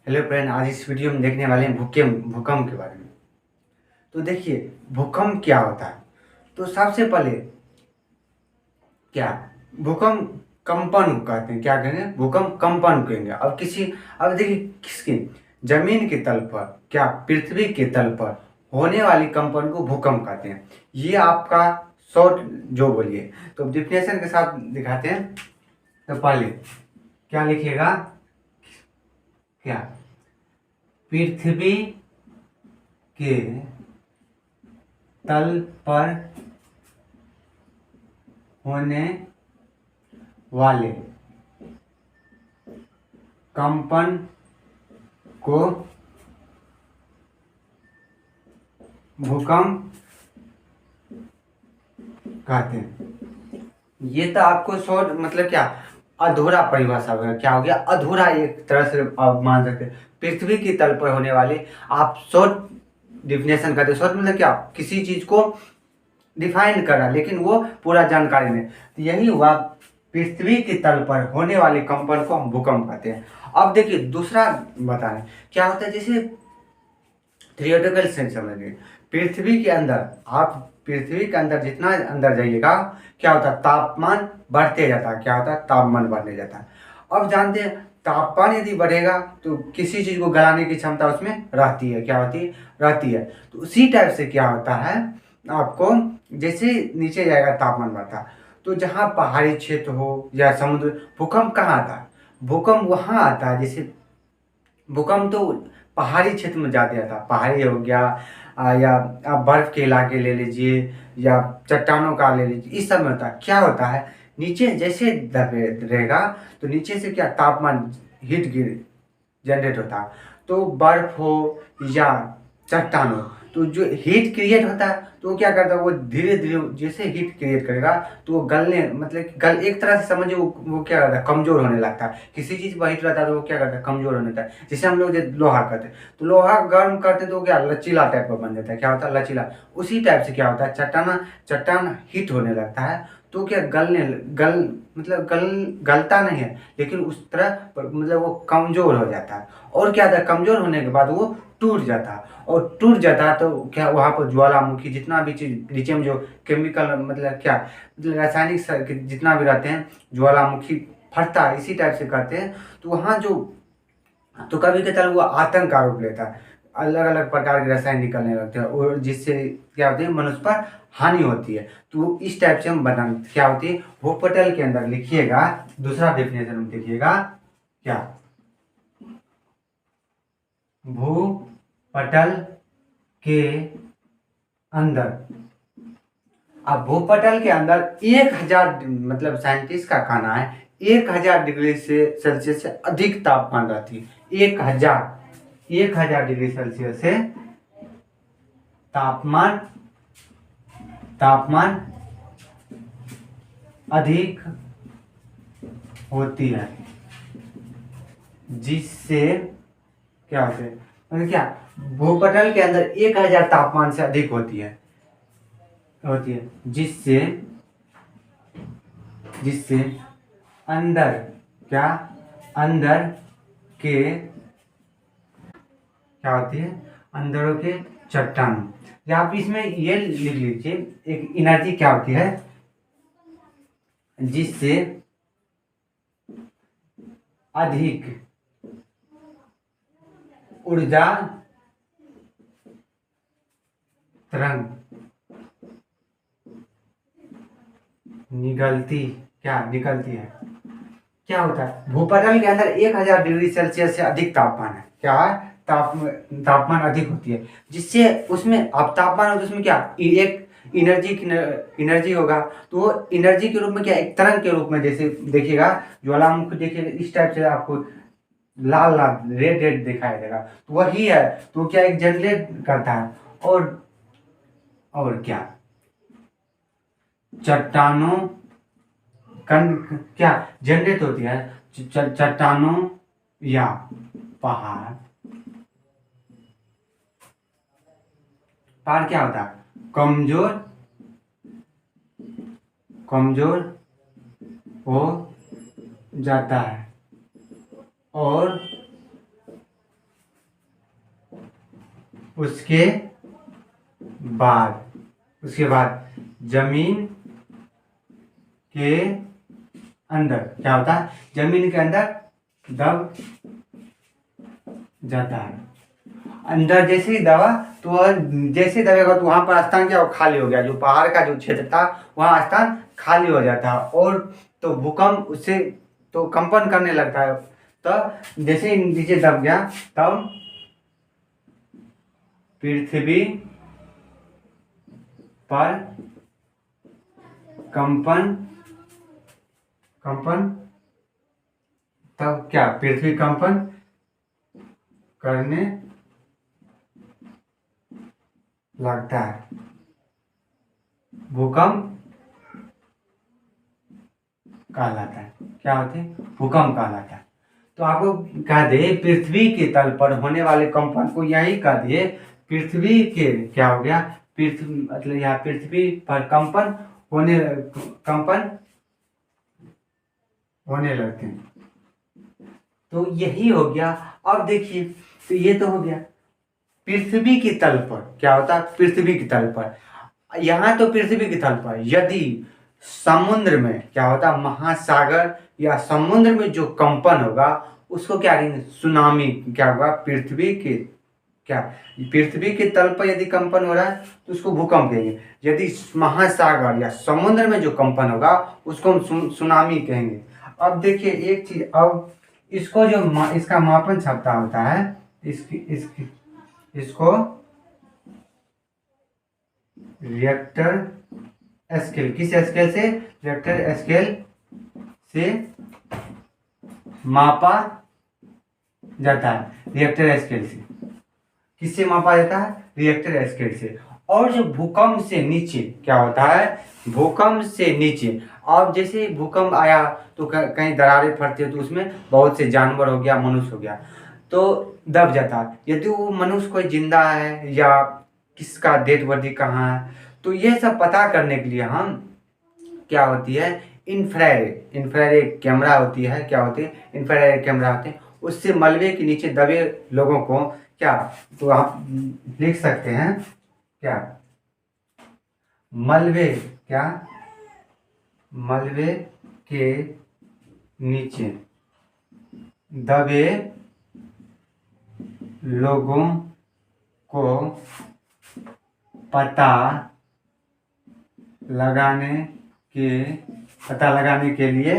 Hello friend, आज इस video में देखने वाले हैं भूकंप के बारे में। तो देखिए, भूकंप क्या होता है। तो सबसे पहले क्या भूकंप कंपन को कहते हैं। क्या कहेंगे? भूकंप कंपन कहेंगे। अब देखिए, किसके जमीन के तल पर, क्या पृथ्वी के तल पर होने वाली कंपन को भूकंप कहते हैं। ये आपका शॉर्ट जो बोलिए। तो डिफिनेशन के साथ दिखाते हैं। तो पहले क्या लिखिएगा? क्या पृथ्वी के तल पर होने वाले कंपन को भूकंप कहते हैं। ये तो आपको शॉर्ट मतलब क्या अधूरा परिभाषा हो गया। क्या हो गया? अधूरा एक तरह से आप मान सकते हैं। पृथ्वी की तल पर होने वाले आप शॉर्ट डिफिनेशन करते हैं। शॉर्ट मतलब क्या? किसी चीज को डिफाइन करा लेकिन वो पूरा जानकारी नहीं। तो यही हुआ, पृथ्वी के तल पर होने वाले कंपन को हम भूकंप कहते हैं। अब देखिए दूसरा बताएं क्या होता है। जैसे थियोरेटिकल सेंस समझिए, पृथ्वी के अंदर आप पृथ्वी के अंदर जितना अंदर जाइएगा क्या होता है? तापमान बढ़ते जाता है। क्या होता है? तापमान बढ़ने जाता है। अब जानते हैं तापमान यदि बढ़ेगा तो किसी चीज को गलाने की क्षमता उसमें रहती है। क्या होती है? रहती है। तो उसी टाइप से क्या होता है आपको, जैसे नीचे जाएगा तापमान बढ़ता है, तो जहाँ पहाड़ी क्षेत्र हो या समुद्र, भूकंप कहाँ आता है? भूकंप वहाँ आता है। जैसे भूकंप तो पहाड़ी क्षेत्र में ज़्यादा आता है। पहाड़ी हो गया या आप बर्फ के इलाके ले लीजिए या चट्टानों का ले लीजिए, इस सब में होता है। क्या होता है? नीचे जैसे दबे रहेगा तो नीचे से क्या तापमान हीट गिर जनरेट होता है। तो बर्फ हो या चट्टान हो, तो जो हीट क्रिएट होता है तो वो क्या करता है? वो धीरे धीरे जैसे हीट क्रिएट करेगा तो वो गलने मतलब कि गल एक तरह से समझिए वो क्या करता है? कमजोर होने लगता है। किसी चीज पर हीट रहता है तो वो क्या करता है? कमजोर होने लगता है। जैसे हम लोग लोहा करते हैं तो लोहा गर्म करते हैं तो वो क्या लचीला टाइप का बन जाता है। क्या होता है? लचीला। उसी टाइप से क्या होता है? चट्टान हीट होने लगता है तो क्या गलता नहीं है लेकिन उस तरह मतलब वो कमजोर हो जाता है। और क्या था? कमजोर होने के बाद वो टूट जाता है। और टूट जाता है तो क्या वहाँ पर ज्वालामुखी जितना भी चीज नीचे में जो केमिकल मतलब क्या मतलब रासायनिक जितना भी रहते हैं, ज्वालामुखी फटता है। इसी टाइप से करते हैं। तो वहाँ जो तो कभी कभी वो आतंक का रूप लेता है। अलग अलग प्रकार के रसायन निकलने लगते हैं और जिससे क्या होती है? मनुष्य पर हानि होती है। तो इस टाइप से हम बना क्या होती है? भूपटल के अंदर लिखिएगा, दूसरा डेफिनेशन में देखिएगा। क्या भूपटल के अंदर, अब भूपटल के अंदर 1000 मतलब साइंटिस्ट का कहना है 1000 डिग्री से सेल्सियस से अधिक तापमान रहती है। 1000 डिग्री सेल्सियस से तापमान तापमान अधिक होती है, जिससे क्या होते हैं मतलब क्या भूपटल के अंदर 1000 तापमान से अधिक होती है, जिससे जिससे अंदर क्या अंदर के क्या होती है? अंदरों के चट्टान, या आप इसमें ये लिख लीजिए एक एनर्जी क्या होती है, जिससे अधिक ऊर्जा तरंग निकलती है। क्या होता है? भूपटल के अंदर 1000 डिग्री सेल्सियस से अधिक तापमान है। क्या है? तापमान अधिक होती है, जिससे उसमें अब तापमान हो तो उसमें क्या एक एनर्जी होगा। तो वो एनर्जी के रूप में क्या एक तरंग के रूप में जैसे देखिएगा ज्वालामुखी देखिएगा इस टाइप से आपको लाल लाल रेड रेड दिखाई देगा, तो वही है। तो क्या एक जनरेट करता है और क्या चट्टानों कण क्या जनरेट होती है? चट्टानों या पहाड़ पहाड़ क्या होता है? कमजोर हो जाता है और उसके उसके बाद जमीन के अंदर क्या होता है, जमीन के अंदर दब जाता है। अंदर जैसे ही दबा तो जैसे दबेगा तो वहां पर स्थान क्या खाली हो गया, जो पहाड़ का जो क्षेत्र था वहां स्थान खाली हो जाता है और तो भूकंप उससे तो कंपन करने लगता है। तो जैसे ही नीचे दब गया तब पृथ्वी पर कंपन तब क्या पृथ्वी कंपन करने लगता है, भूकंप कहलाता है। क्या होते हैं, भूकंप कहलाता है। तो आपको कह दे पृथ्वी के तल पर होने वाले कंपन को यही कह दिए पृथ्वी के क्या हो गया, पृथ्वी मतलब यहाँ पृथ्वी पर कंपन होने लगते हैं। तो यही हो गया। अब देखिए तो ये तो हो गया पृथ्वी की तल पर क्या होता है, पृथ्वी की तल पर। यहाँ तो पृथ्वी की तल पर यदि समुद्र में क्या होता है, महासागर या समुद्र में जो कंपन होगा उसको क्या कहेंगे, सुनामी। क्या होगा, पृथ्वी के तल पर यदि कंपन हो रहा है तो उसको भूकंप कहेंगे। यदि महासागर या समुद्र में जो कंपन होगा उसको हम सुनामी कहेंगे। अब देखिए एक चीज, अब इसको जो इसका मापन क्षमता होता है, इसको रिएक्टर स्केल, किस स्केल से, रिएक्टर स्केल से मापा जाता है। रिएक्टर स्केल से किससे मापा जाता है, रिएक्टर स्केल से। और जो भूकंप से नीचे क्या होता है, भूकंप से नीचे अब जैसे भूकंप आया तो कहीं दरारें फटती है तो उसमें बहुत से जानवर हो गया, मनुष्य हो गया तो दब जाता है। यदि वो मनुष्य कोई जिंदा है या किसका डेड बॉडी कहाँ है, तो ये सब पता करने के लिए हम क्या होती है, इंफ्रारेड कैमरा होती है। क्या होती है, इंफ्रारेड कैमरा होते हैं। उससे मलबे के नीचे दबे लोगों को क्या, तो आप लिख सकते हैं क्या, मलबे के नीचे दबे लोगों को पता लगाने के लिए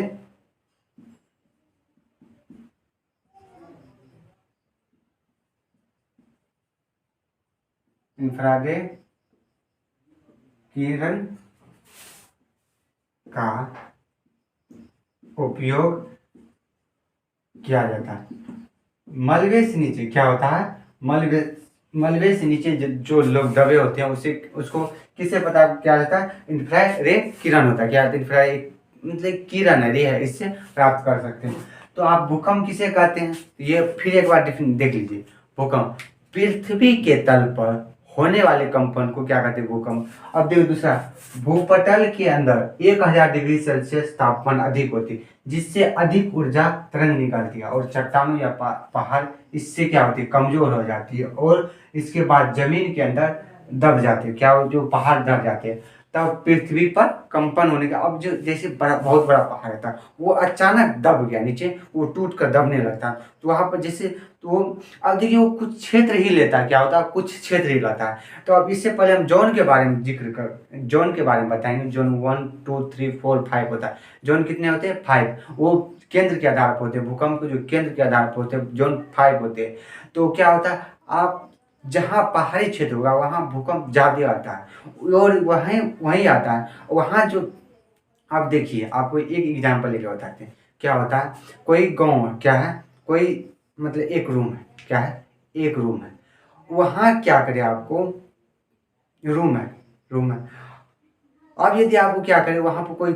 इंफ्रारेड किरण का उपयोग किया जाता है। मलबे से नीचे क्या होता है, मलबे से नीचे जो लोग दबे होते हैं उसको किससे पता किया जाता है, इंफ्रारेड किरण होता है। क्या होता है, इंफ्रारेड मतलब किरण है, रे है, इससे प्राप्त कर सकते हैं। तो आप भूकंप किसे कहते हैं, ये फिर एक बार देख लीजिए। भूकंप पृथ्वी के तल पर होने वाले कंपन को क्या कहते हैं, भूकंप। अब देखो दूसरा, भूपटल के अंदर 1000 डिग्री सेल्सियस तापमान अधिक होती जिससे अधिक ऊर्जा तरंग निकलती है और चट्टानों या पहाड़ इससे क्या होती है, कमजोर हो जाती है और इसके बाद जमीन के अंदर दब जाते हैं। क्या, जो पहाड़ दब जाते हैं तब पृथ्वी पर कंपन होने का। अब जो जैसे बहुत बड़ा पहाड़ था वो अचानक दब गया नीचे, वो टूट कर दबने लगता तो वहां पर जैसे तो अब देखिए वो कुछ क्षेत्र ही लेता है। क्या होता है, कुछ क्षेत्र ही लेता है। तो अब इससे पहले हम जोन के बारे में जोन के बारे में बताएंगे। जोन 1 2 3 4 5 होता है। जोन कितने होते हैं, 5। वो केंद्र के आधार पर होते हैं, भूकंप के जो केंद्र के आधार पर होते हैं जोन 5 होते हैं। तो क्या होता है, आप जहाँ पहाड़ी क्षेत्र होगा वहाँ भूकंप ज़्यादा आता है और वहीं आता है वहाँ जो। आप देखिए, आपको एक एग्जांपल लेके बताते हैं। क्या होता है, कोई गांव क्या है, कोई मतलब एक रूम है, क्या है, एक रूम है। वहाँ क्या करे, आपको रूम है। अब यदि आपको क्या करे, वहाँ पर कोई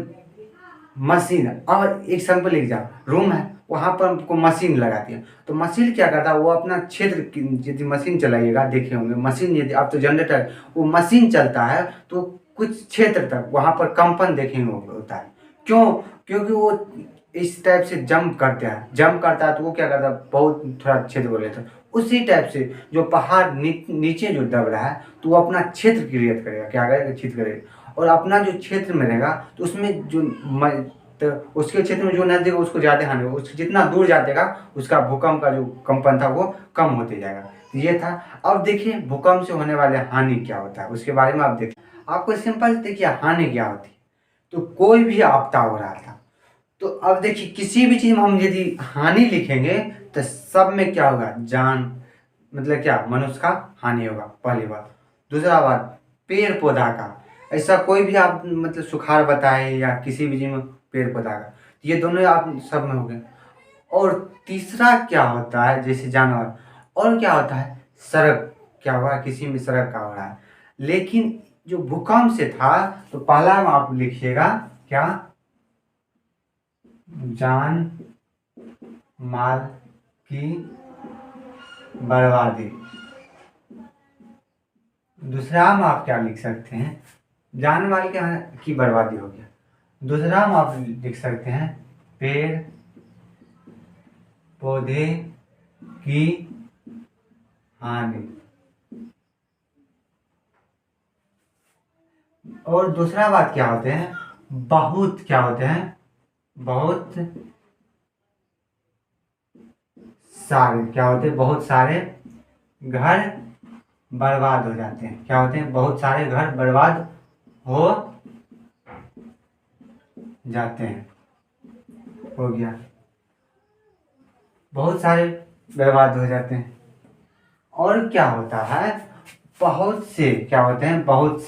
मशीन है। और एक सिंपल एग्जाम, रूम है वहाँ पर हमको मशीन लगाती है। तो मशीन क्या करता है, वो अपना क्षेत्र यदि मशीन चलाइएगा देखे होंगे, मशीन यदि आप तो जनरेटर, वो मशीन चलता है तो कुछ क्षेत्र तक वहाँ पर कंपन देखेंगे होता है। क्यों, क्योंकि वो इस टाइप से जंप करते हैं, जंप करता है तो वो क्या करता है, बहुत थोड़ा क्षेत्र को लेता है। उसी टाइप से जो पहाड़ नीचे जो दब रहा है तो वो अपना क्षेत्र क्रिएट करेगा, क्या करेगा, क्षेत्र करेगा। और अपना जो क्षेत्र में रहेगा तो उसमें जो तो उसके क्षेत्र में जो नजदीक उसको ज़्यादा हानि होगा, उससे जितना दूर जातेगा उसका भूकंप का जो कंपन था वो कम होते जाएगा। ये था। अब देखिए भूकंप से होने वाले हानि क्या होता है उसके बारे में आप देखिए। आपको सिंपल देखिए हानि क्या होती है। तो कोई भी आपदा हो रहा था, तो अब देखिए किसी भी चीज में हम यदि हानि लिखेंगे तो सब में क्या होगा, जान, मतलब क्या, मनुष्य का हानि होगा, पहली बात। दूसरा बात, पेड़ पौधा का, ऐसा कोई भी आप मतलब सुखाड़ बताए या किसी भी चीज में पेड़ पौधा का, तो ये दोनों आप सब में हो गए। और तीसरा क्या होता है, जैसे जानवर। और क्या होता है, सड़क, क्या हुआ, किसी में सड़क का हो रहा है। लेकिन जो भूकंप से था तो पहला आप लिखिएगा क्या, जान माल की बर्बादी। दूसरा में आप क्या लिख सकते हैं, जान माल की बर्बादी हो गया। दूसरा में आप लिख सकते हैं पेड़ पौधे की हानि। और दूसरा बात क्या होते हैं, बहुत क्या होते हैं, बहुत सारे, क्या होते हैं, बहुत सारे घर बर्बाद हो जाते हैं। क्या होते हैं, बहुत सारे घर बर्बाद हो जाते हैं। हो गया, बहुत सारे बर्बाद हो जाते हैं। और क्या होता है, बहुत से क्या होते हैं, बहुत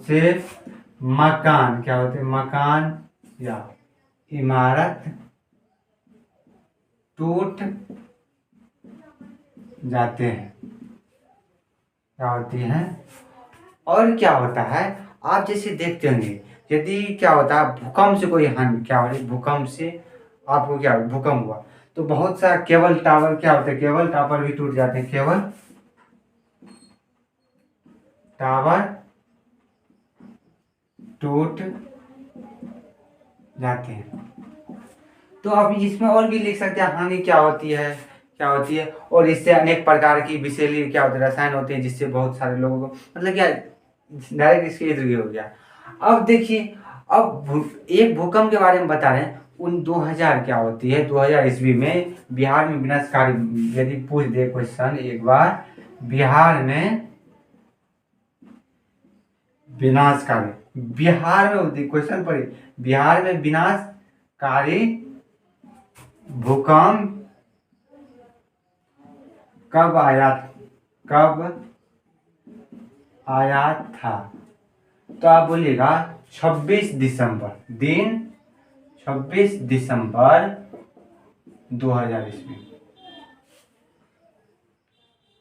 से मकान, क्या होते हैं, मकान या इमारत टूट जाते हैं, क्या होती हैं। और क्या होता है, आप जैसे देखते होंगे यदि क्या होता है भूकंप से कोई हानि, क्या हो रही, भूकंप से आपको क्या, भूकंप हुआ तो बहुत सारा केबल टावर क्या होते हैं, केबल टावर भी टूट जाते हैं, केबल टावर टूट जाते हैं। तो आप इसमें और भी लिख सकते हैं हानि क्या होती है, क्या होती है। और इससे अनेक प्रकार की विषैली क्या होते हैं, रसायन होते हैं जिससे बहुत सारे लोगों को मतलब क्या, डायरेक्ट इसके इर्द गिर्द हो गया। अब देखिए, अब एक भूकंप के बारे में बता रहे हैं, उन 2000 क्या होती है, 2000 ईस्वी में बिहार में विनाशकारी, यदि पूछ दे क्वेश्चन एक बार, बिहार में विनाशकारी, बिहार में क्वेश्चन पढ़े, बिहार में विनाशकारी भूकंप कब आया, कब आया था। तो आप बोलिएगा 26 दिसंबर, दिन 26 दिसंबर 2000 ईस्वी।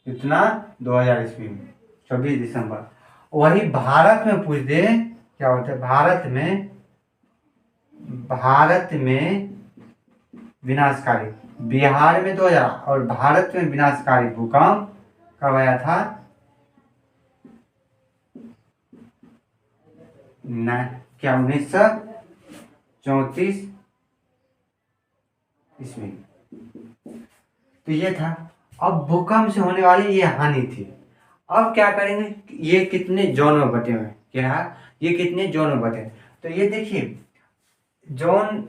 कितना, 2000 ईस्वी में 26 दिसंबर। वही भारत में पूछ दे क्या होता है, भारत में विनाशकारी, बिहार में 2000 और भारत में विनाशकारी भूकंप कब आया था, क्या 1934 ईस्वी। तो ये था। अब भूकंप से होने वाली ये हानि थी। अब क्या करेंगे, ये कितने जोन में बटे हुए हैं, क्या ये कितने जोन में बटे, तो ये देखिए जोन,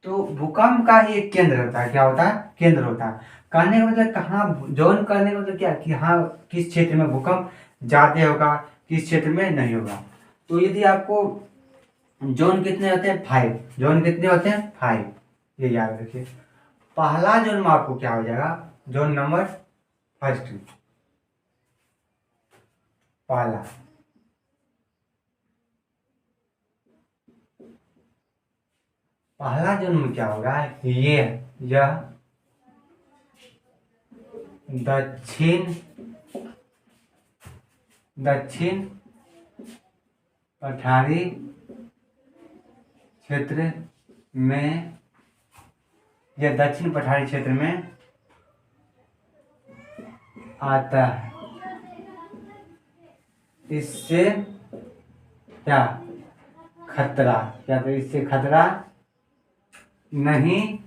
तो भूकंप का ही एक केंद्र होता है, क्या होता है, केंद्र होता है। कहने का मतलब कहाँ जोन, करने का मतलब क्या कि हाँ किस क्षेत्र में भूकंप ज्यादा होगा, किस क्षेत्र में नहीं होगा। तो यदि आपको जोन कितने होते हैं, 5 जोन कितने होते हैं, 5, ये याद रखिए। पहला जोन में आपको क्या हो जाएगा, जोन नंबर फर्स्ट, पहला, पहला जोन में क्या होगा, ये यह दक्षिण दक्षिण पठारी क्षेत्र में, यह दक्षिण पठारी क्षेत्र में आता है। इससे क्या, खतरा, क्या तो इससे खतरा नहीं।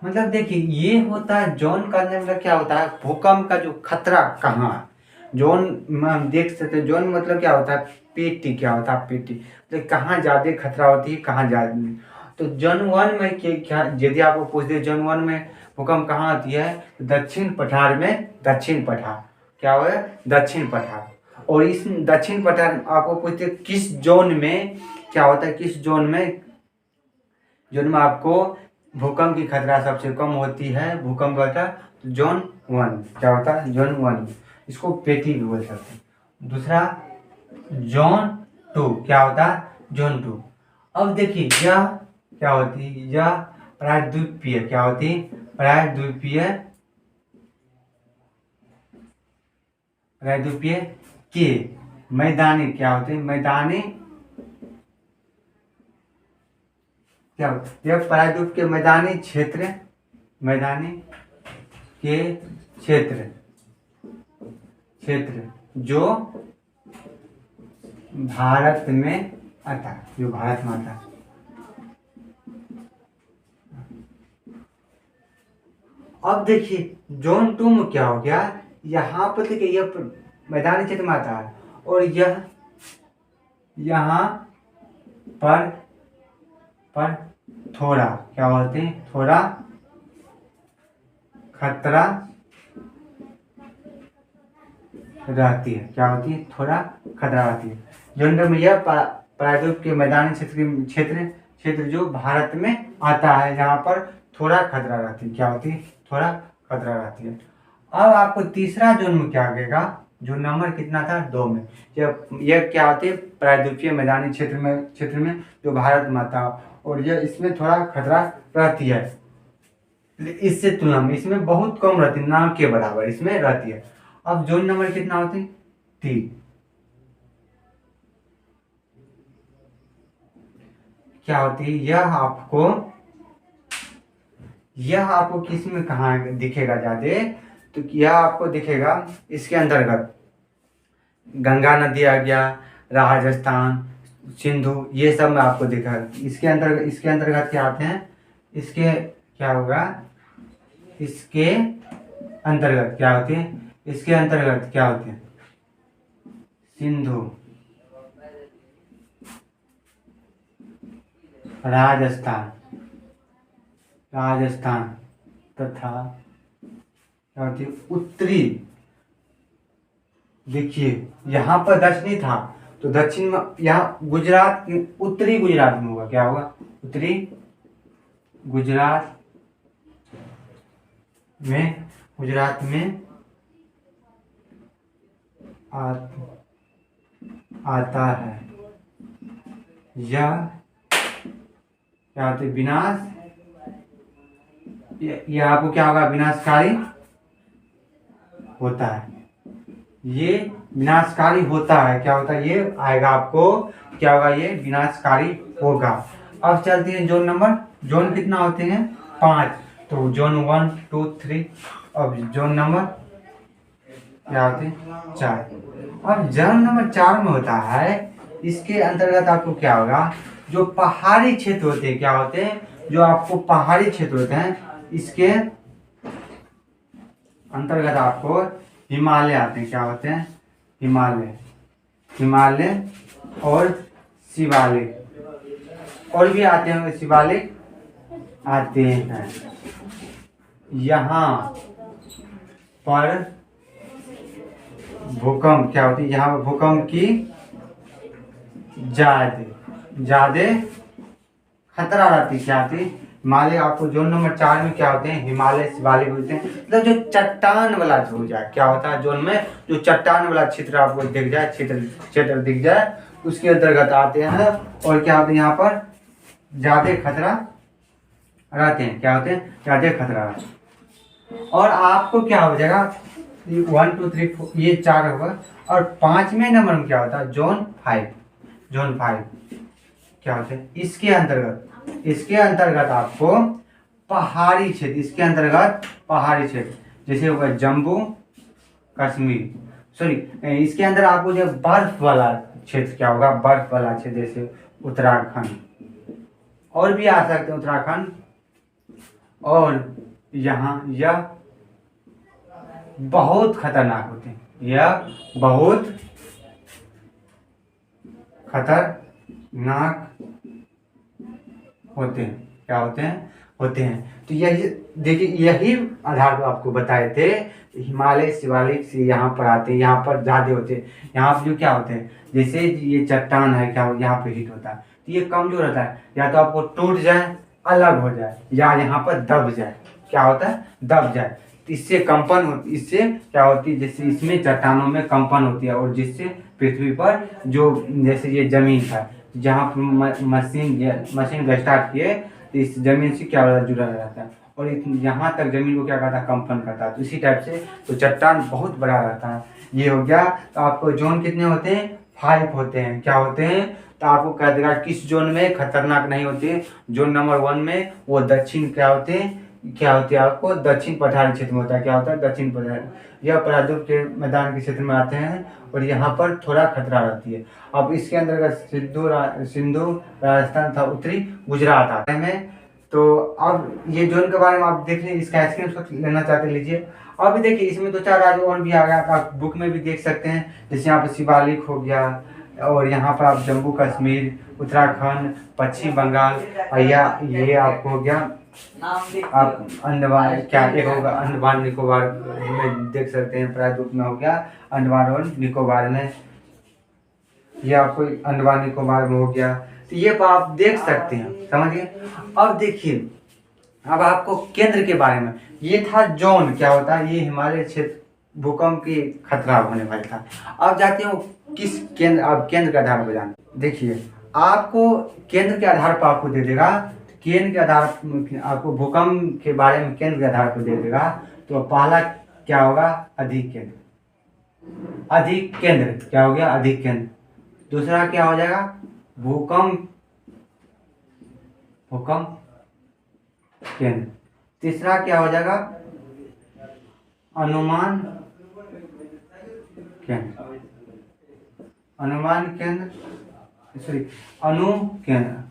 मतलब देखिए ये होता है जोन का अंदर मतलब क्या होता है, भूकंप का जो खतरा कहाँ है। जोन में हम देख सकते हैं, जोन मतलब क्या होता है, पेटी क्या होता है, पेटी तो कहाँ ज्यादा खतरा होती है, कहाँ ज्यादा नहीं। तो जोन वन में क्या, यदि आपको पूछ दे जोन वन में भूकंप कहाँ आती है, तो दक्षिण पठार में, दक्षिण पठार क्या हुआ है, दक्षिण पठार। और इस दक्षिण पठार आपको पूछते किस जोन में क्या होता है, किस जोन में आपको भूकंप की खतरा सबसे कम होती है, भूकंप होता है जोन वन, क्या होता है जोन वन, इसको पेटी भी बोल सकते हैं। दूसरा जोन टू क्या होता है, जोन टू। अब देखिए यह क्या होती है, यह प्रायद्वीपीय क्या होती है, प्रायद्वीपीय, प्रायद्वीपीय के मैदानी क्या होते हैं, मैदानी क्या यह प्रायद्वीप के मैदानी क्षेत्र, मैदानी के क्षेत्र, क्षेत्र जो भारत में आता है, जो भारत में आता है। अब देखिए जोन टू में क्या हो गया, यहाँ पर देखिए यह मैदानी क्षेत्र में आता है और यह यहाँ पर थोड़ा क्या होते हैं, थोड़ा खतरा रहती है, क्या होती है, थोड़ा खतरा रहती है। जोन में यह प्रायद्वीप के मैदानी क्षेत्र जो भारत में आता है, जहाँ पर थोड़ा खतरा रहती है, क्या होती है, थोड़ा खतरा रहती है। अब आपको तीसरा जोन में क्या आएगा, जो नंबर कितना था, 2 में, यह क्या होती है, प्रायद्वीपीय मैदानी क्षेत्र में जो भारत में आता है और यह इसमें थोड़ा खतरा रहती है, इससे तुलना में इसमें बहुत कम रहती है, ना के बराबर इसमें रहती है। अब जोन नंबर कितना होते हैं, 3, क्या होती है, यह आपको किस में कहाँ दिखेगा ज्यादा, तो यह आपको दिखेगा इसके अंतर्गत गंगा नदी आ गया, राजस्थान, सिंधु, ये सब में आपको दिखा। इसके अंतर्गत क्या आते हैं, इसके क्या होगा, इसके अंतर्गत क्या होते हैं, इसके अंतर्गत क्या होते हैं, सिंधु, राजस्थान तथा क्या होती है, उत्तरी। देखिए यहाँ पर दक्षिणी था तो दक्षिण में, यहाँ गुजरात, उत्तरी गुजरात में होगा, क्या होगा, उत्तरी गुजरात में आता है। यह क्या होते विनाश, यह आपको क्या होगा, विनाशकारी होता है, ये विनाशकारी होता है, क्या होता है, ये आएगा आपको, क्या होगा, ये विनाशकारी होगा। अब चलते हैं जोन नंबर, जोन कितना होते हैं, 5, तो जोन 1 2 3। अब जोन नंबर क्या होते हैं, 4। अब जोन नंबर 4 में होता है, इसके अंतर्गत आपको क्या होगा, जो पहाड़ी क्षेत्र होते हैं, क्या होते हैं, जो आपको पहाड़ी क्षेत्र होते हैं, इसके अंतर्गत आपको हिमालय आते हैं, क्या होते हैं, हिमालय और शिवालिक, और भी आते हैं, शिवालिक आते हैं। यहाँ पर भूकंप क्या होती है, यहाँ पर भूकंप की ज्यादा खतरा रहती है, क्या आती है, हिमालय। आपको जोन नंबर 4 में क्या होते हैं, हिमालय, शिवालिक होते हैं, मतलब जो चट्टान वाला हो जाए, क्या होता है जोन में, जो चट्टान वाला क्षेत्र आपको दिख जाए, क्षेत्र दिख जाए, उसके अंतर्गत आते हैं। और क्या होते हैं, यहाँ पर ज्यादा खतरा रहते हैं, क्या होते हैं, ज्यादा खतरा रहते हैं। और आपको क्या हो जाएगा, 1 2 3 4 ये 4 होगा। और 5वें नंबर में क्या होता है, जोन 5 क्या होते हैं, इसके अंतर्गत आपको पहाड़ी क्षेत्र, इसके अंतर्गत पहाड़ी क्षेत्र जैसे होगा जम्मू कश्मीर, सॉरी, इसके अंदर आपको जो बर्फ वाला क्षेत्र क्या होगा, बर्फ वाला क्षेत्र जैसे उत्तराखंड, और भी आ सकते हैं उत्तराखंड। और यहाँ यह बहुत खतरनाक होते हैं, यह बहुत खतरनाक होते हैं। क्या होते हैं। तो यही देखिए, यही आधार पर आपको बताए थे, हिमालय शिवालिक से यहाँ पर आते हैं, यहाँ पर ज़्यादा होते हैं। यहाँ पर जो क्या होते हैं, जैसे ये चट्टान है, क्या यहाँ पे हीट होता है, तो ये कमजोर होता है, या तो आपको टूट जाए, अलग हो जाए, या यहाँ पर दब जाए। क्या होता है, दब जाए। तो इससे कंपन हो, इससे क्या होती है, जैसे इसमें चट्टानों में कंपन होती है, और जिससे पृथ्वी पर जो जैसे ये जमीन था, जहाँ पर मशीन का स्टार्ट किए, तो इस जमीन से क्या होता है, जुड़ा रहता है, और यहाँ तक जमीन को क्या करता है, कंपन करता है। तो इसी टाइप से तो चट्टान बहुत बड़ा रहता है। ये हो गया। तो आपको जोन कितने होते हैं, 5 होते हैं। क्या होते हैं, तो आपको कह देगा किस जोन में खतरनाक नहीं होते। जोन नंबर 1 में वो दक्षिण क्या होते हैं, आपको दक्षिण पठारी क्षेत्र में होता है। क्या होता है, दक्षिण पठारी। यह प्रायद्वीप के मैदान के क्षेत्र में आते हैं, और यहाँ पर थोड़ा खतरा रहती है। अब इसके अंतर्गत सिंधु राजस्थान था, उत्तरी गुजरात आते हैं। तो अब ये जोन के बारे में आप देख लीजिए, इसका स्क्रीनशॉट लेना चाहते लीजिए। अब देखिए, इसमें 2-4 राज्य और भी आ गया, आप बुक में भी देख सकते हैं। जैसे यहाँ पर शिवालिक हो गया, और यहाँ पर आप जम्मू कश्मीर, उत्तराखंड, पश्चिम बंगाल, और ये आपको हो गया आप अंडमान, क्या एक होगा अंडमान निकोबार में देख सकते हैं, प्रायद्वीप में हो गया अंडमान और निकोबार में, ये आपको अंडमान निकोबार में हो गया। तो ये आप देख सकते हैं, समझिए। अब देखिए, अब आपको केंद्र के बारे में, ये था जोन, क्या होता है, ये हिमालय क्षेत्र भूकंप की खतरा होने वाला था। अब जाते हो किस केंद्र, अब केंद्र के आधार पर जाना। देखिए, आपको केंद्र के आधार पर आपको दे देगा, केंद्र के आधार आपको भूकंप के बारे में केंद्र के आधार पर दे देगा। तो पहला क्या होगा, अधिक केंद्र। अधिक केंद्र क्या हो गया, अधिक केंद्र। दूसरा क्या हो जाएगा, भूकंप केंद्र। तीसरा क्या हो जाएगा, अनुमान केंद्र। अनुमान केंद्र, सॉरी, अनु केंद्र।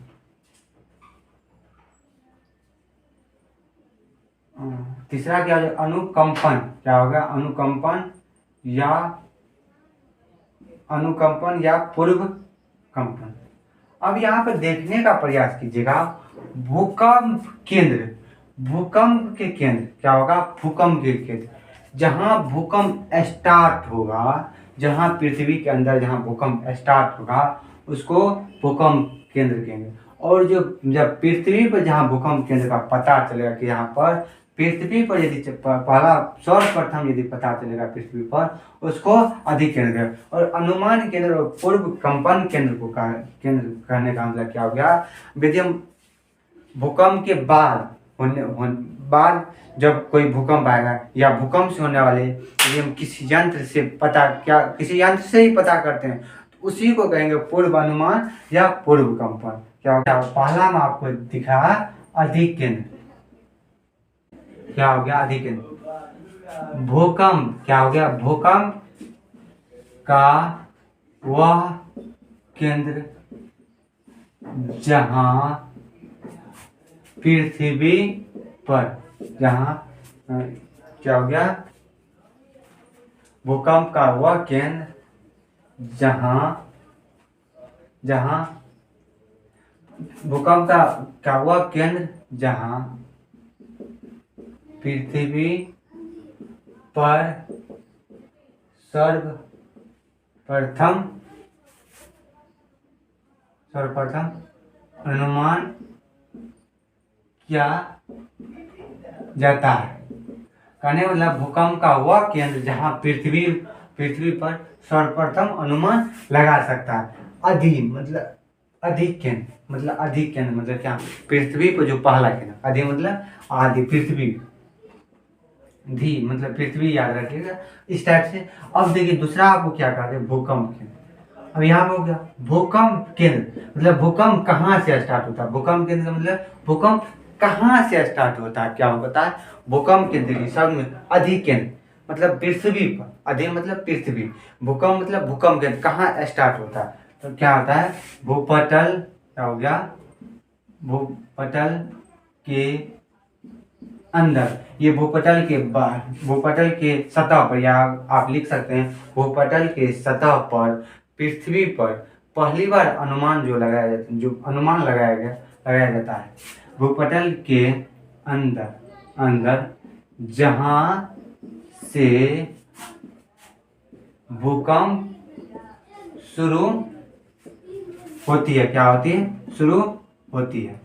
तीसरा क्या हो जाएगा, अनुकंपन। क्या होगा, अनुकंपन या पूर्व कंपन। अब यहाँ पर देखने का प्रयास कीजिएगा, भूकंप के केंद्र क्या होगा, भूकंप के केंद्र, जहां भूकंप स्टार्ट होगा, जहां पृथ्वी के अंदर जहां भूकंप स्टार्ट होगा, उसको भूकंप केंद्र कहेंगे। और जब पृथ्वी पर जहां भूकंप केंद्र का पता चलेगा कि यहाँ पर पृथ्वी पर यदि पहला सर्वप्रथम यदि पता चलेगा पृथ्वी पर, उसको अधिक केंद्र। और अनुमान केंद्र और पूर्व कंपन केंद्र को केंद्र कहने का मतलब क्या हो गया, विद्यम भूकंप के बाद जब कोई भूकंप आएगा, या भूकंप से होने वाले यदि हम किसी यंत्र से ही पता करते हैं, तो उसी को कहेंगे पूर्व अनुमान या पूर्व कंपन। क्या हो गया, पहला में आपको दिखा अधिक केंद्र। क्या हो गया, अधिक केंद्र। भूकंप क्या हो गया, भूकंप का वह केंद्र जहां पृथ्वी पर, क्या हो गया, भूकंप का वह केंद्र जहां भूकंप का वह केंद्र जहां पृथ्वी पर सर्वप्रथम अनुमान किया जाता है। कहने मतलब भूकंप का वह केंद्र जहां पृथ्वी पर सर्वप्रथम अनुमान लगा सकता है। अधिक केंद्र मतलब क्या, पृथ्वी पर जो पहला केंद्र, अधिक मतलब आदि, पृथ्वी, धी मतलब पृथ्वी, याद रखिएगा इस टाइप से। अब देखिए, दूसरा आपको क्या कहते हैं, भूकंप केंद्र। अब यहाँ पे हो गया भूकंप केंद्र, मतलब भूकंप कहाँ से स्टार्ट होता है। भूकंप केंद्र मतलब भूकंप कहाँ से स्टार्ट होता है, क्या होता है, भूकंप केंद्र की शब्द में अधिक केंद्र मतलब पृथ्वी पर, अधिक मतलब पृथ्वी, भूकंप मतलब भूकंप केंद्र कहाँ स्टार्ट होता है, तो क्या होता है, भूपटल क्या हो गया, भूपटल के अंदर। ये भूपटल के बाहर, भूपटल के सतह पर, या आप लिख सकते हैं भूपटल के सतह पर पृथ्वी पर पहली बार अनुमान जो लगाया जाता है, जो अनुमान लगाया जाता है भूपटल के अंदर, जहां से भूकंप शुरू होती है, क्या होती है, शुरू होती है।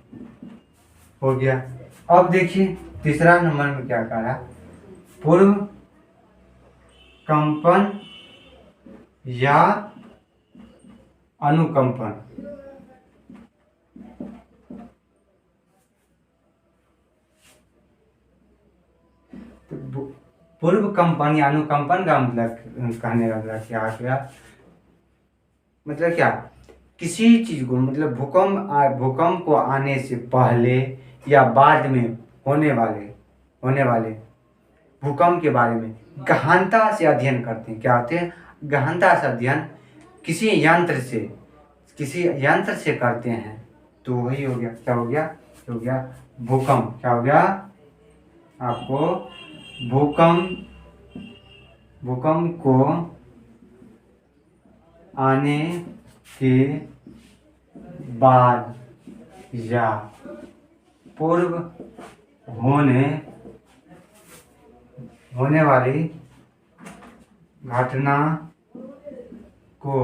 हो गया। अब देखिए तीसरा नंबर में क्या कह रहा है, पूर्व कंपन या अनुकंपन। तो पूर्व कंपन या अनुकंपन का मतलब, कहने का मतलब क्या गया, मतलब क्या, किसी चीज को, मतलब भूकंप को आने से पहले या बाद में होने वाले भूकंप के बारे में गहनता से अध्ययन करते हैं। क्या होते हैं, गहनता से अध्ययन किसी यंत्र से करते हैं। तो वही हो गया, क्या हो गया, हो गया भूकंप। क्या हो गया आपको, भूकंप को आने के बाद या पूर्व होने वाली घटना को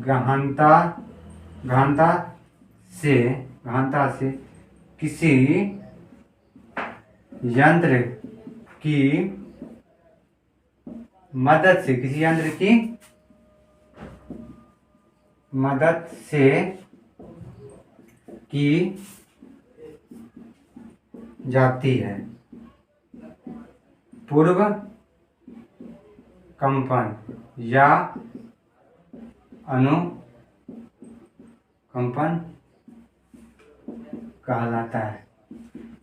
गहनता से किसी यंत्र की मदद से की जाती है। पूर्व कंपन या अनुकंपन कहलाता है।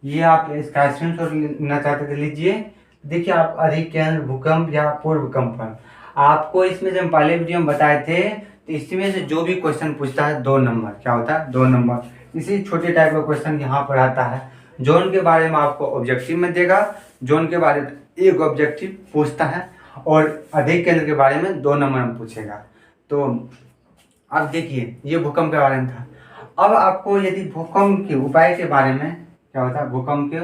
ये आप इसका स्क्रीनशॉट लेना चाहते थे, लीजिए। देखिए आप अधिकेंद्र भूकंप या पूर्व कंपन, आपको इसमें जब पहले वीडियो में बताए थे, तो इसमें से जो भी क्वेश्चन पूछता है 2 नंबर, क्या होता है, 2 नंबर। इसी छोटे टाइप का क्वेश्चन यहाँ पर आता है। जोन के बारे में आपको ऑब्जेक्टिव में देगा, जोन के बारे में एक ऑब्जेक्टिव पूछता है, और अधिक केंद्र के बारे में 2 नंबर में पूछेगा। तो अब देखिए ये भूकंप के बारे में था। अब आपको यदि भूकंप के उपाय के बारे में, क्या होता है, भूकंप के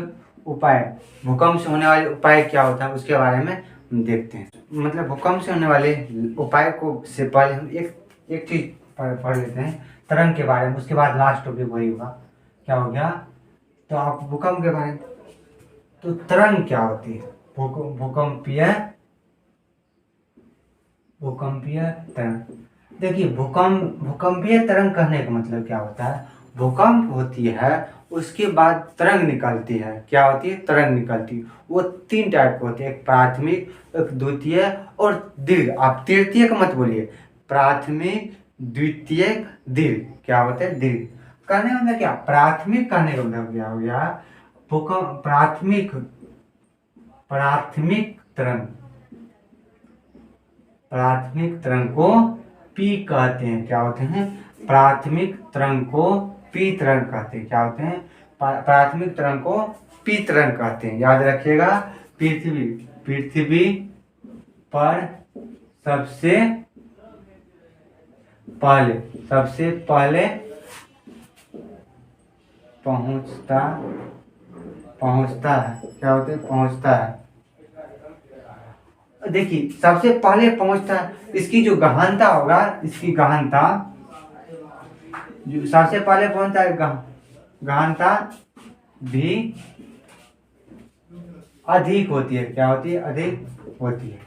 उपाय, भूकंप से होने वाले उपाय क्या होता है उसके बारे में हम देखते हैं। मतलब भूकंप से होने वाले उपाय को से पहले हम एक चीज पढ़ लेते हैं, तरंग के बारे में। उसके बाद लास्ट टॉपिक वही होगा। क्या हो गया, तो आप भूकंप के बारे में, तो तरंग क्या होती है, भूकंपीय तरंग। देखिए भूकंपीय तरंग कहने का मतलब क्या होता है, भूकंप होती है उसके बाद तरंग निकलती है। क्या होती है, तरंग निकलती है। वो 3 टाइप के होते हैं, एक प्राथमिक, एक द्वितीय और दीर्घ। आप तृतीय का मत बोलिए, प्राथमिक, द्वितीयक, दीर्घ। क्या होते हैं, दीर्घ। कहने का मतलब क्या, प्राथमिक कहने का मतलब क्या हो गया, भूकंप प्राथमिक तरंग को पी कहते हैं। क्या होते हैं, प्राथमिक तरंग को पी तरंग कहते हैं। क्या होते हैं, प्राथमिक तरंग को पी तरंग कहते हैं। याद रखिएगा, पृथ्वी पर सबसे पहले पहुंचता है। क्या होते हैं, पहुंचता है। देखिए सबसे पहले पहुंचता है, इसकी जो गहनता होगा, इसकी गहनता जो सबसे पहले पहुंचता है, गहनता भी अधिक होती है। क्या होती है, अधिक होती है।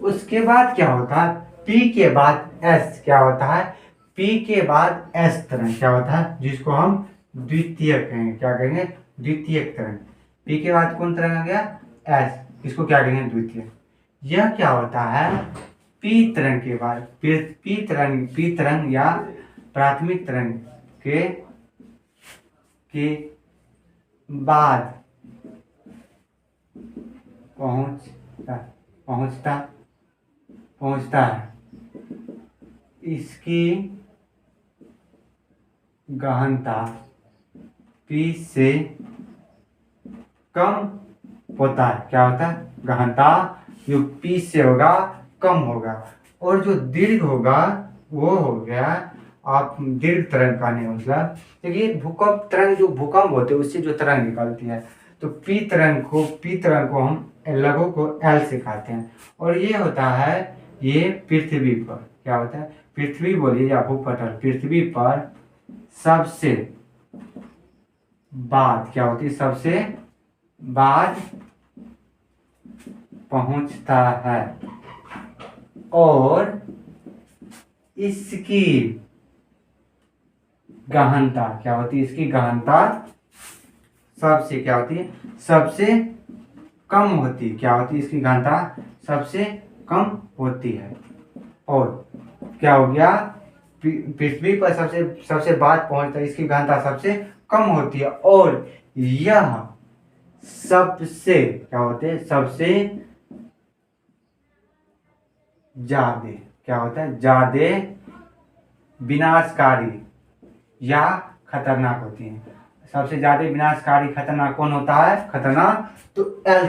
उसके बाद क्या होता है, पी के बाद एस। क्या होता है, पी के बाद एस तरंग। क्या होता है, जिसको हम द्वितीय कहेंगे। क्या कहेंगे, द्वितीय तरंग। पी के बाद कौन तरंग आ गया, एस, इसको क्या कहेंगे, द्वितीय। यह क्या होता है, पी तरंग के बाद, पी तरंग या प्राथमिक तरंग के बाद पहुंचता है। इसकी गहनता P से कम होता है। क्या होता है? गहनता जो P से होगा कम होगा। और जो दीर्घ होगा वो हो गया, आप दीर्घ तरंग का नहीं, मतलब देखिए भूकंप तरंग, जो भूकंप होते हैं उससे जो तरंग निकलती है, तो पी तरंग को हम लघु को एल से कहते हैं। और ये होता है, ये पृथ्वी पर क्या होता है, पृथ्वी बोलिए या भूपटल, पृथ्वी पर सबसे बाद क्या होती है, सबसे बाद पहुंचता है। और इसकी गहनता क्या होती है, इसकी गहनता सबसे क्या होती है, सबसे कम होती है। क्या होती है, इसकी गहनता सबसे कम होती है। और क्या हो गया, पृथ्वी पर सबसे बाद पहुंचता है, इसकी गहनता सबसे कम होती है। और यह सबसे क्या होते हैं, सबसे ज्यादा क्या होता है, ज्यादा विनाशकारी या खतरनाक होती है। सबसे ज्यादा विनाशकारी खतरनाक कौन होता है, खतरनाक, तो एल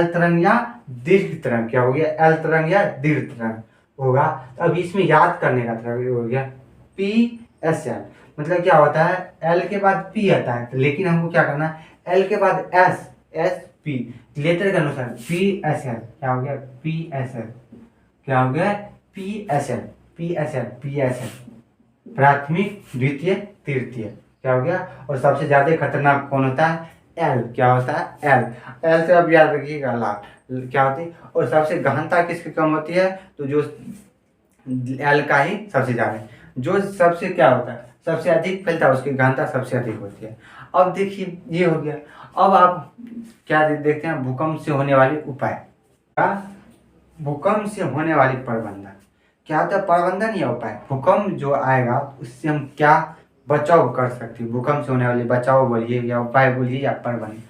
तरंग या दीर्घ तरंग। क्या हो गया, एल तरंग या दीर्घ तरंग होगा। अब इसमें याद करने का तरंग हो गया पी एस एल। मतलब क्या होता है, एल के बाद पी आता है, लेकिन हमको क्या करना है, एल के बाद एस, एस पी, लेटर के अनुसार पी एस एल। क्या हो गया, पी एस एल, क्या हो गया, P S L, P S L, P S L, प्राथमिक, द्वितीय, तृतीय। क्या हो गया। और सबसे ज्यादा खतरनाक कौन होता है, एल। क्या होता है, एल। एल से अब याद रखिएगा लाल क्या होती है। और सबसे गहनता किसकी कम होती है, तो जो एल का ही सबसे ज्यादा, जो सबसे क्या होता है, सबसे अधिक फैलता है, उसकी गहनता सबसे अधिक होती है। अब देखिए ये हो गया। अब आप क्या देखते हैं, भूकंप से होने वाले उपाय। भूकंप से होने वाली प्रबंधन क्या होता है, प्रबंधन या उपाय। भूकंप जो आएगा उससे हम क्या बचाव कर सकते हैं, भूकंप से होने वाले बचाव बोलिए या उपाय बोलिए या प्रबंधन।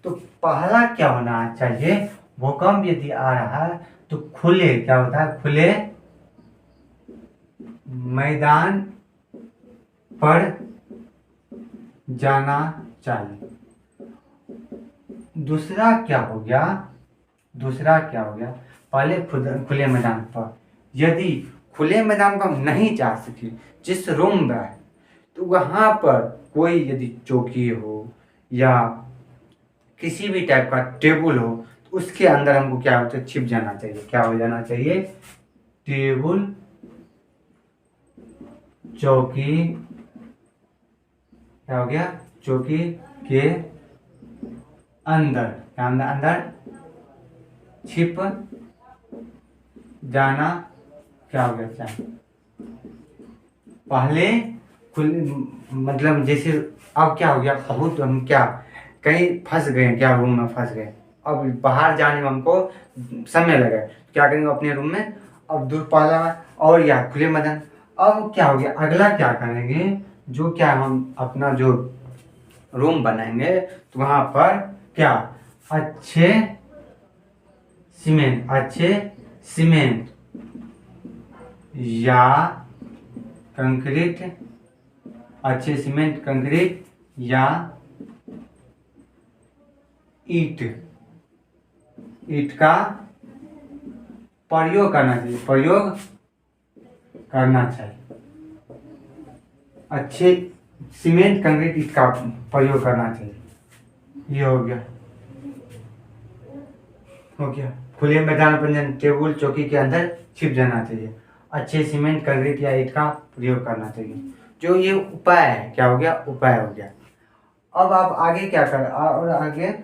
तो पहला क्या होना चाहिए, भूकंप यदि आ रहा है तो खुले क्या होता है, खुले मैदान पर जाना चाहिए। दूसरा क्या हो गया, पहले खुले मैदान पर, यदि खुले मैदान पर हम नहीं जा सके, जिस रूम में है, तो वहां पर कोई यदि चौकी हो या किसी भी टाइप का टेबल हो, तो उसके अंदर हमको क्या होता है, छिप जाना चाहिए। क्या हो जाना चाहिए, टेबल, चौकी, क्या हो गया, चौकी के अंदर, क्या अंदर छिप जाना, क्या हो गया, चाहिए। पहले मतलब जैसे अब क्या हो गया, बहुत हम क्या कहीं फंस गए, क्या रूम में फंस गए, अब बाहर जाने में हमको समय लगा, क्या करेंगे अपने रूम में, अब दूर पहला और या खुले मैदान। अब क्या हो गया, अगला क्या करेंगे, जो क्या हम अपना जो रूम बनाएंगे, तो वहां पर क्या अच्छे सीमेंट या कंक्रीट, अच्छे सीमेंट, कंक्रीट या ईंट का प्रयोग करना चाहिए। अच्छे सीमेंट, कंक्रीट, ईंट का प्रयोग करना चाहिए। ये हो गया खुले मैदान पर टेबल, चौकी के अंदर छिप जाना चाहिए। अच्छे सीमेंट, कंक्रीट या ईंट का प्रयोग करना चाहिए। जो ये उपाय है, क्या हो गया, उपाय हो गया। अब आप आगे क्या कर, और आगे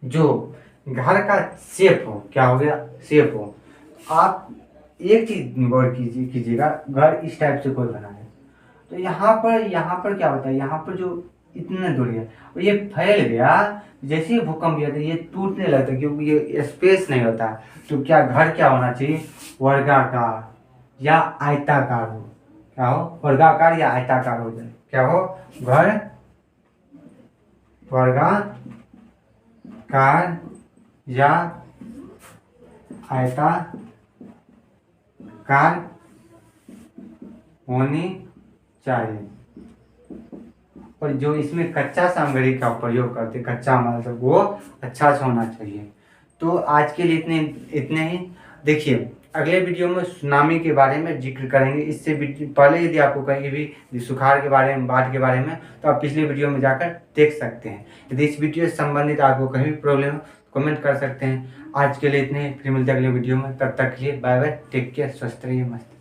जो घर का शेप हो, क्या हो गया, शेप हो। आप एक चीज गौर कीजिएगा, घर इस टाइप से कोई बना है, तो यहाँ पर क्या होता है, यहाँ पर जो इतना दूरी है और ये फैल गया, जैसे ही भूकंप गया तो ये टूटने लगता है, क्योंकि ये स्पेस नहीं होता। तो क्या घर क्या होना चाहिए, वर्गाकार या आयताकार हो। क्या हो, वर्गाकार या आयताकार हो जाए। क्या हो, घर वर्गाकार या आयताकार होनी चाहिए। और जो इसमें कच्चा सामग्री का प्रयोग करते, कच्चा माल सब, वो अच्छा से होना चाहिए। तो आज के लिए इतने ही। देखिए अगले वीडियो में सुनामी के बारे में जिक्र करेंगे। इससे पहले यदि आपको कहीं भी सुखाड़ के बारे में, बाढ़ के बारे में, तो आप पिछले वीडियो में जाकर देख सकते हैं। यदि इस वीडियो से संबंधित आपको कहीं भी प्रॉब्लम हो कमेंट कर सकते हैं। आज के लिए इतने ही, फिर मिलते हैं अगले वीडियो में। तब तक के लिए बाय बाय, टेक केयर, स्वस्थ रहिए, मस्त।